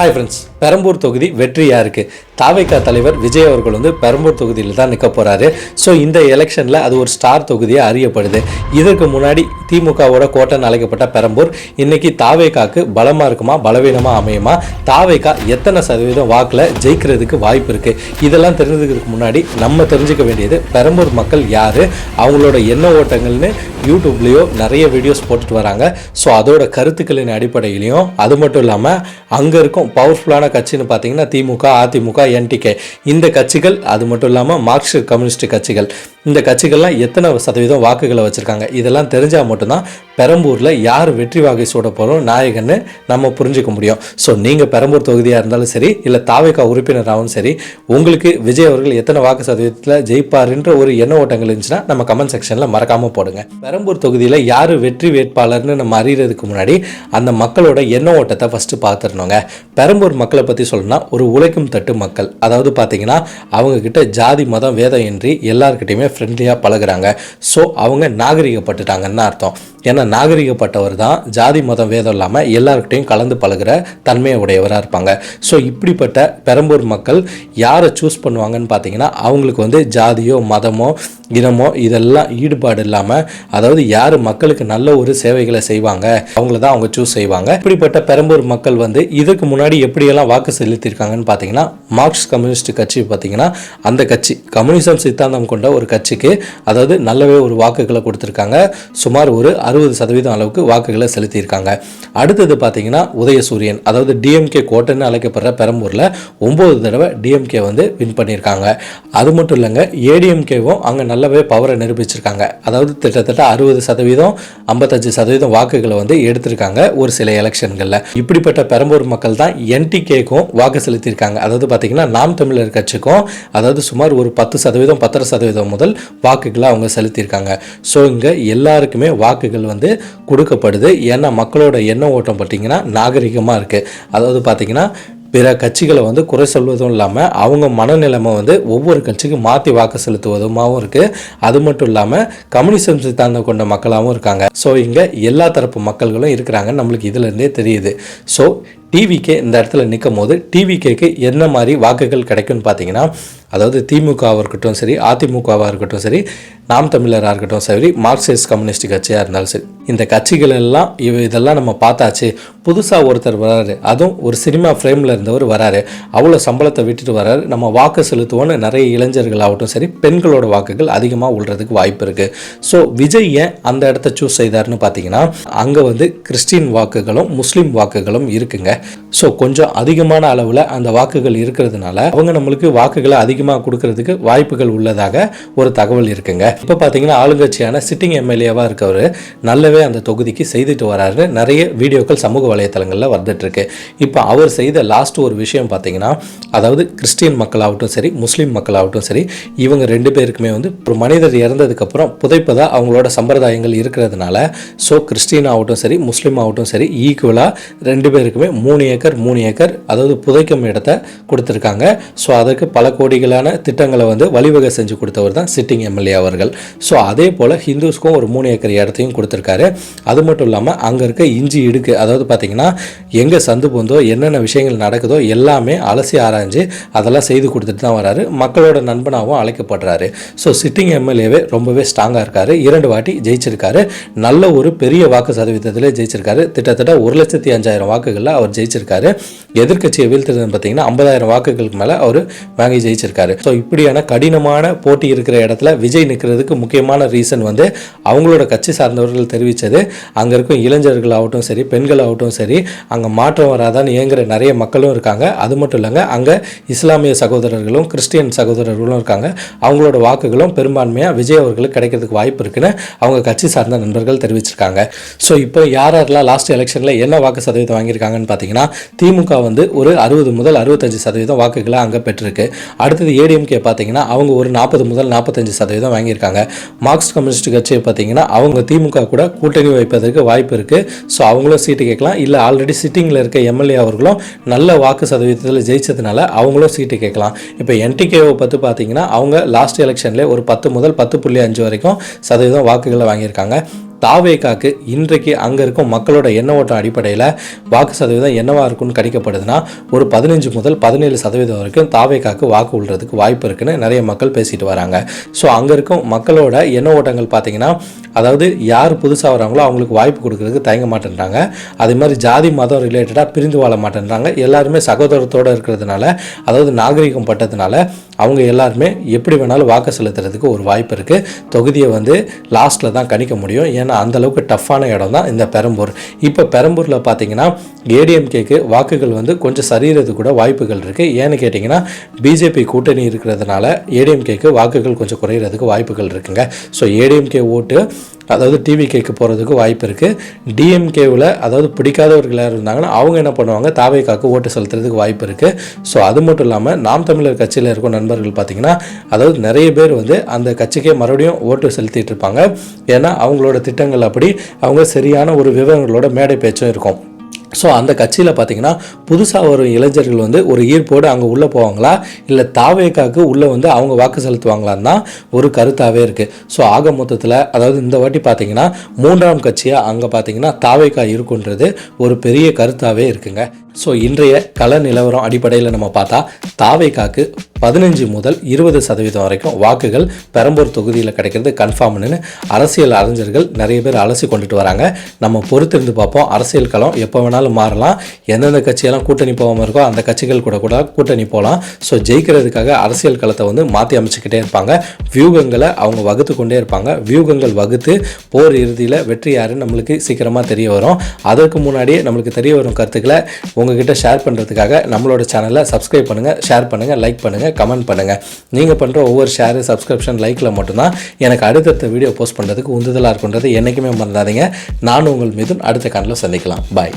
Hi friends, Perambur தொகுதி வெற்றி யாருக்கு? தாவேகா தலைவர் விஜய் அவர்கள் பெரம்பூர் தொகுதியில் தான் நிற்க போகிறாரு. ஸோ இந்த எலெக்ஷனில் அது ஒரு ஸ்டார் தொகுதியாக அறியப்படுது. இதற்கு முன்னாடி திமுகவோட கோட்டைன்னு அழைக்கப்பட்ட பெரம்பூர் இன்னைக்கு தாவேகாக்கு பலமாக இருக்குமா பலவீனமாக அமையுமா? தாவேகா எத்தனை சதவீதம் வாக்கில் ஜெயிக்கிறதுக்கு வாய்ப்பு இருக்குது? இதெல்லாம் தெரிஞ்சுக்கிறதுக்கு முன்னாடி நம்ம தெரிஞ்சுக்க வேண்டியது பெரம்பூர் மக்கள் யார், அவங்களோட என்ன ஓட்டங்கள்னு யூடியூப்லேயோ நிறைய வீடியோஸ் போட்டுட்டு வராங்க. ஸோ அதோட கருத்துக்களின் அடிப்படையிலையும் அது மட்டும் இல்லாமல் அங்கே இருக்கும் பவர்ஃபுல்லான கட்சின்னு பார்த்தீங்கன்னா திமுக, அதிமுக, என்டிகே இந்த கட்சிகள், அது மட்டும் இல்லாமல் மார்க்சிஸ்ட் கம்யூனிஸ்ட் கட்சிகள், இந்த கட்சிகள்லாம் எத்தனை சதவீதம் வாக்குகளை வச்சுருக்காங்க இதெல்லாம் தெரிஞ்சால் மட்டும்தான் பெரம்பூரில் யார் வெற்றி வாகை சூட போகிறோம் நாயகன்னு நம்ம புரிஞ்சுக்க முடியும். ஸோ நீங்கள் பெரம்பூர் தொகுதியாக இருந்தாலும் சரி, இல்லை தாவேகா உறுப்பினராகவும் சரி, உங்களுக்கு விஜய் அவர்கள் எத்தனை வாக்கு சதவீதத்தில் ஜெயிப்பாருன்ற ஒரு எண்ண ஓட்டங்கள் இருந்துச்சுன்னா நம்ம கமெண்ட் செக்ஷனில் மறக்காமல் போடுங்க. பெரம்பூர் தொகுதியில் யார் வெற்றி வேட்பாளர்னு நம்ம அறியறதுக்கு முன்னாடி அந்த மக்களோட எண்ண ஓட்டத்தை ஃபஸ்ட்டு பார்த்துடணுங்க. பெரம்பூர் மக்களை பற்றி சொல்லணும்னா ஒரு உழைக்கும் தட்டு மக்கள். அதாவது பார்த்தீங்கன்னா அவங்கக்கிட்ட ஜாதி மதம் வேதம் இன்றி எல்லாருக்கிட்டையுமே ஃப்ரெண்ட்லியாக பழகுறாங்க. ஸோ அவங்க நாகரிகப்பட்டுட்டாங்கன்னு அர்த்தம். ஏன்னா நாகரிகப்பட்டவர் தான் ஜாதி மதம் வேதம் இல்லாமல் எல்லாருக்கிட்டையும் கலந்து பழகிற தன்மையை உடையவராக இருப்பாங்க. ஸோ இப்படிப்பட்ட பெரம்பூர் மக்கள் யாரை சூஸ் பண்ணுவாங்கன்னு பார்த்தீங்கன்னா அவங்களுக்கு ஜாதியோ மதமோ இனமோ இதெல்லாம் ஈடுபாடு இல்லாமல், அதாவது யார் மக்களுக்கு நல்ல ஒரு சேவைகளை செய்வாங்க அவங்கள தான் அவங்க சூஸ் செய்வாங்க. இப்படிப்பட்ட பெரம்பூர் மக்கள் இதுக்கு முன்னாடி எப்படியெல்லாம் வாக்கு செலுத்தியிருக்காங்கன்னு பார்த்தீங்கன்னா மார்க்சிஸ்ட் கம்யூனிஸ்ட் கட்சி பார்த்தீங்கன்னா அந்த கட்சி கம்யூனிசம் சித்தாந்தம் கொண்ட ஒரு கட்சிக்கு அதாவது நல்லவே ஒரு வாக்குகளை கொடுத்துருக்காங்க. சுமார் ஒரு 60% அளவுக்கு வாக்குகளை செலுத்தியிருக்காங்க. அடுத்தது பார்த்தீங்கன்னா உதயசூரியன், அதாவது டிஎம்கே கோட்டைன்னு அழைக்கப்படுற பெரம்பூரில் 9 தடவை டிஎம்கே வின் பண்ணியிருக்காங்க. அது மட்டும் இல்லைங்க, ஏடிஎம்கேவும் அங்கே நல்லாவே பவரை நிரூபிச்சிருக்காங்க. அதாவது கிட்டத்தட்ட 60%, 55% வாக்குகளை எடுத்திருக்காங்க ஒரு சில எலெக்ஷன்களில். இப்படிப்பட்ட பெரம்பூர் மக்கள் தான் என்டிகேக்கும் வாக்கு செலுத்தியிருக்காங்க. அதாவது பார்த்தீங்கன்னா நாம் தமிழர் கட்சிக்கும் அதாவது சுமார் ஒரு 10%, 10% முதல் வாக்குகளை அவங்க செலுத்தியிருக்காங்க. ஸோ இங்கே எல்லாருக்குமே வாக்குகள் கொடுக்கப்படுது. ஏன்னா மக்களோட எண்ண ஓட்டம் பார்த்தீங்கன்னா நாகரிகமாக இருக்குது. அதாவது பார்த்தீங்கன்னா பிற கட்சிகளை குறை சொல்வதும் இல்லாமல் அவங்க மனநிலைமை ஒவ்வொரு கட்சிக்கும் மாற்றி வாக்கு செலுத்துவதுமாகவும் இருக்குது. அது மட்டும் இல்லாமல் கம்யூனிசம் சித்தாந்தம் கொண்ட மக்களாகவும் இருக்காங்க. ஸோ இங்கே எல்லா தரப்பு மக்கள்களும் இருக்கிறாங்க, நம்மளுக்கு இதிலேருந்தே தெரியுது. ஸோ டிவிகே இந்த இடத்துல நிற்கும் போது டிவிகேக்கு என்ன மாதிரி வாக்குகள் கிடைக்கும்னு பார்த்தீங்கன்னா, அதாவது திமுகவாக இருக்கட்டும் சரி, அதிமுகவாக இருக்கட்டும் சரி, நாம் தமிழராக இருக்கட்டும் சரி, மார்க்சிஸ்ட் கம்யூனிஸ்ட் கட்சியாக இருந்தாலும் சரி, இந்த கட்சிகள் எல்லாம் இதெல்லாம் நம்ம பார்த்தாச்சு. புதுசாக ஒருத்தர் வராரு, அதுவும் ஒரு சினிமா ஃப்ரேமில் இருந்தவர் வராரு, அவ்வளோ சம்பளத்தை விட்டுட்டு வராரு, நம்ம வாக்கு செலுத்துவோன்னு நிறைய இளைஞர்கள் ஆகட்டும் சரி, பெண்களோட வாக்குகள் அதிகமாக உள்றதுக்கு வாய்ப்பு இருக்குது. ஸோ விஜய் ஏன் அந்த இடத்த சூஸ் செய்தார்னு பார்த்தீங்கன்னா அங்கே கிறிஸ்டின் வாக்குகளும் முஸ்லீம் வாக்குகளும் இருக்குங்க. ஸோ கொஞ்சம் அதிகமான அளவில் அந்த வாக்குகள் இருக்கிறதுனால அவங்க நம்மளுக்கு வாக்குகளை அதிகமாக கொடுக்கறதுக்கு வாய்ப்புகள் உள்ளதாக ஒரு தகவல் இருக்குங்க. இப்போ பார்த்தீங்கன்னா ஆளுங்கட்சியான சிட்டிங் எம்எல்ஏவாக இருக்கவர் நல்லாவே அந்த தொகுதிக்கு செய்துட்டு வராரு. நிறைய வீடியோக்கள் சமூக வலைத்தளங்களில் வந்துட்டு இருக்கு. இப்போ அவர் செய்த லாஸ்ட் ஒரு விஷயம் பார்த்தீங்கன்னா, அதாவது கிறிஸ்டியன் மக்களாகட்டும் சரி, முஸ்லீம் மக்களாகட்டும் சரி, இவங்க 2 பேருக்குமே ஒரு மனிதர் இறந்ததுக்கப்புறம் புதைப்பதா அவங்களோட சம்பிரதாயங்கள் இருக்கிறதுனால, ஸோ கிறிஸ்டின் ஆகட்டும் சரி, முஸ்லீம் ஆகட்டும் சரி, ஈக்குவலாக 2 பேருக்குமே 3 ஏக்கர் 3 ஏக்கர் அதாவது புதைக்கும் இடத்தை கொடுத்துருக்காங்க. ஸோ அதற்கு பல கோடிகளான திட்டங்களை வழிவகை செஞ்சு கொடுத்தவர் தான் சிட்டிங் எம்எல்ஏ அவர்கள். ஸோ அதே போல் ஹிந்துஸ்க்கும் ஒரு 3 ஏக்கர் இடத்தையும் கொடுத்துருக்காரு. அது மட்டும் இல்லாமல் அங்கே இருக்க இஞ்சி இடுக்கு, அதாவது பார்த்தீங்கன்னா எங்கே சந்து போந்தோ என்னென்ன விஷயங்கள் நடக்குதோ எல்லாமே அலசி ஆராய்ஞ்சு அதெல்லாம் செய்து கொடுத்துட்டு தான் வராரு. மக்களோட நண்பனாகவும் அழைக்கப்படுறாரு. ஸோ சிட்டிங் எம்எல்ஏவே ரொம்பவே ஸ்ட்ராங்காக இருக்காரு. 2 வாட்டி ஜெயிச்சிருக்காரு. நல்ல ஒரு பெரிய வாக்கு சதவீதத்தில் ஜெயிச்சிருக்காரு. கிட்டத்தட்ட 1,05,000 வாக்குகளில் அவர் ஜெயிச்சிருக்காரு. எதிர்கட்சியை வீழ்த்துறது பார்த்தீங்கன்னா 50,000 வாக்குகளுக்கு மேலே அவர் வாங்கி ஜெயிச்சிருக்காரு. ஸோ இப்படியான கடினமான போட்டி இருக்கிற இடத்துல விஜய் நிற்கிறதுக்கு முக்கியமான ரீசன் அவங்களோட கட்சி சார்ந்தவர்கள் தெரிவித்தது, அங்கே இருக்கும் இளைஞர்கள் ஆகட்டும் சரி, பெண்கள் ஆகட்டும் சரி, அங்கே மாற்றம் வராதான்னு ஏங்குற நிறைய மக்களும் இருக்காங்க. அது மட்டும் இல்லைங்க, அங்கே இஸ்லாமிய சகோதரர்களும் கிறிஸ்டியன் சகோதரர்களும் இருக்காங்க. அவங்களோட வாக்குகளும் பெரும்பான்மையாக விஜய் அவர்களுக்கு கிடைக்கிறதுக்கு வாய்ப்பு இருக்குன்னு அவங்க கட்சி சார்ந்த நண்பர்கள் தெரிவிச்சிருக்காங்க. ஸோ இப்போ யாரெல்லாம் லாஸ்ட் எலெக்ஷனில் என்ன வாக்கு சதவீதம் வாங்கியிருக்காங்கன்னு பார்த்தீங்கன்னா, திமுக ஒரு 60 முதல் 65% வாக்குகளை அங்கே பெற்றிருக்கு. அடுத்தது ஏடிஎம்கே பார்த்தீங்கன்னா அவங்க ஒரு 40 முதல் 45% வாங்கியிருக்காங்க. மார்க்சிஸ்ட் கம்யூனிஸ்ட் கட்சியை பார்த்தீங்கன்னா அவங்க திமுக கூட கூட்டணி வைப்பதற்கு வாய்ப்பு இருக்குது. ஸோ அவங்களும் சீட்டு கேட்கலாம். இல்லை ஆல்ரெடி சிட்டிங்கில் இருக்க எம்எல்ஏ அவர்களும் நல்ல வாக்கு சதவீதத்தில் ஜெயிச்சதுனால அவங்களும் சீட்டு கேட்கலாம். இப்போ என்டிகேவை பற்றி பார்த்தீங்கன்னா அவங்க லாஸ்ட் எலெக்ஷனில் ஒரு 10 முதல் 10.5 வரைக்கும் சதவீதம் வாக்குகளை வாங்கியிருக்காங்க. தாவேகாக்கு இன்றைக்கு அங்கே இருக்கும் மக்களோட எண்ண ஓட்டம் அடிப்படையில் வாக்கு சதவீதம் என்னவா இருக்குன்னு கணிக்கப்படுதுன்னா ஒரு 15 முதல் 17% வரைக்கும் தாவேகாக்கு வாக்கு விழுறதுக்கு வாய்ப்பு இருக்குன்னு நிறைய மக்கள் பேசிட்டு வராங்க. ஸோ அங்கே இருக்கும் மக்களோட எண்ண ஓட்டங்கள் பார்த்தீங்கன்னா, அதாவது யார் புதுசாக வராங்களோ அவங்களுக்கு வாய்ப்பு கொடுக்கறதுக்கு தயங்க மாட்டேன்றாங்க. அதே மாதிரி ஜாதி மதம் ரிலேட்டடாக பிரிந்து வாழ மாட்டேன்றாங்க. எல்லாருமே சகோதரத்தோடு இருக்கிறதுனால, அதாவது நாகரிகம் பட்டதுனால அவங்க எல்லாருமே எப்படி வேணாலும் வாக்கு செலுத்துறதுக்கு ஒரு வாய்ப்பு இருக்குது. தொகுதியை வந்து லாஸ்ட்டில் தான் கணிக்க முடியும். ஏன்னா அந்தளவுக்கு டஃப்பான இடம் தான் இந்த பெரம்பூர். இப்போ பெரம்பூரில் பார்த்தீங்கன்னா ஏடிஎம்கேக்கு வாக்குகள் வந்து கொஞ்சம் சரிகிறது கூட வாய்ப்புகள் இருக்குது. ஏன்னு கேட்டிங்கன்னா பிஜேபி கூட்டணி இருக்கிறதுனால ஏடிஎம்கேக்கு வாக்குகள் கொஞ்சம் குறையிறதுக்கு வாய்ப்புகள் இருக்குங்க. ஸோ ஏடிஎம்கே ஓட்டு அதாவது டிவிகேக்கு போகிறதுக்கு வாய்ப்பு இருக்குது. டிஎம்கேவில் அதாவது பிடிக்காதவர்கள் யார் இருந்தாங்கன்னா அவங்க என்ன பண்ணுவாங்க, தாவேகாக்கு ஓட்டு செலுத்துறதுக்கு வாய்ப்பு இருக்குது. ஸோ அது மட்டும் இல்லாமல் நாம் தமிழர் கட்சியில் இருக்கும் நண்பர்கள் பார்த்திங்கன்னா, அதாவது நிறைய பேர் வந்து அந்த கட்சிக்கே மறுபடியும் ஓட்டு செலுத்திட்டு இருப்பாங்க. ஏன்னா அவங்களோட திட்டங்கள் அப்படி அவங்க சரியான ஒரு விவரங்களோட மேடை பேச்சும் இருக்கும். ஸோ அந்த கட்சியில் பார்த்திங்கன்னா புதுசாக வரும் இளைஞர்கள் வந்து ஒரு ஈர்ப்போடு அங்கே உள்ளே போவாங்களா, இல்லை தாவேகாக்கு உள்ளே வந்து அவங்க வாக்கு செலுத்துவாங்களான்னு தான் ஒரு கருத்தாகவே இருக்குது. ஸோ ஆக மொத்தத்தில் அதாவது இந்த வாட்டி பார்த்திங்கன்னா 3ஆம் கட்சியாக அங்கே பார்த்திங்கன்னா தாவேகா இருக்குன்றது ஒரு பெரிய கருத்தாகவே இருக்குங்க. ஸோ இன்றைய கள நிலவரம் அடிப்படையில் நம்ம பார்த்தா தாவேகாக்கு 15 முதல் 20% வரைக்கும் வாக்குகள் பெரம்பூர் தொகுதியில் கிடைக்கிறது கன்ஃபார்ம்னு அரசியல் அறிஞர்கள் நிறைய பேர் அலசி கொண்டுட்டு வராங்க. நம்ம பொறுத்திருந்து பார்ப்போம். அரசியல் களம் எப்போ வேணாலும் மாறலாம். எந்தெந்த கட்சியெல்லாம் கூட்டணி போகாமல் இருக்கோ அந்த கட்சிகள் கூட கூட்டணி போகலாம். ஸோ ஜெயிக்கிறதுக்காக அரசியல் களத்தை வந்து மாற்றி அமைச்சிக்கிட்டே இருப்பாங்க. வியூகங்களை அவங்க வகுத்து கொண்டே இருப்பாங்க. வியூகங்கள் வகுத்து போர் இறுதியில் வெற்றி யாருன்னு நம்மளுக்கு சீக்கிரமாக தெரிய வரும். அதற்கு முன்னாடியே நம்மளுக்கு தெரிய வரும் கருத்துக்களை உங்ககிட்ட ஷேர் பண்ணுறதுக்காக நம்மளோட சேனலை சப்ஸ்கிரைப் பண்ணுங்கள், ஷேர் பண்ணுங்கள், லைக் பண்ணுங்கள், கமெண்ட் பண்ணுங்கள். நீங்கள் பண்ணுற ஒவ்வொரு ஷேரு, சப்ஸ்கிரிப்ஷன், லைக்கில் மட்டும்தான் எனக்கு அடுத்தடுத்த வீடியோ போஸ்ட் பண்ணுறதுக்கு உந்துதலாக இருக்குன்றது என்றைக்குமே மறந்தாதீங்க. நான் உங்கள் மிதுன். அடுத்த காணொளியில் சந்திக்கலாம். பாய்.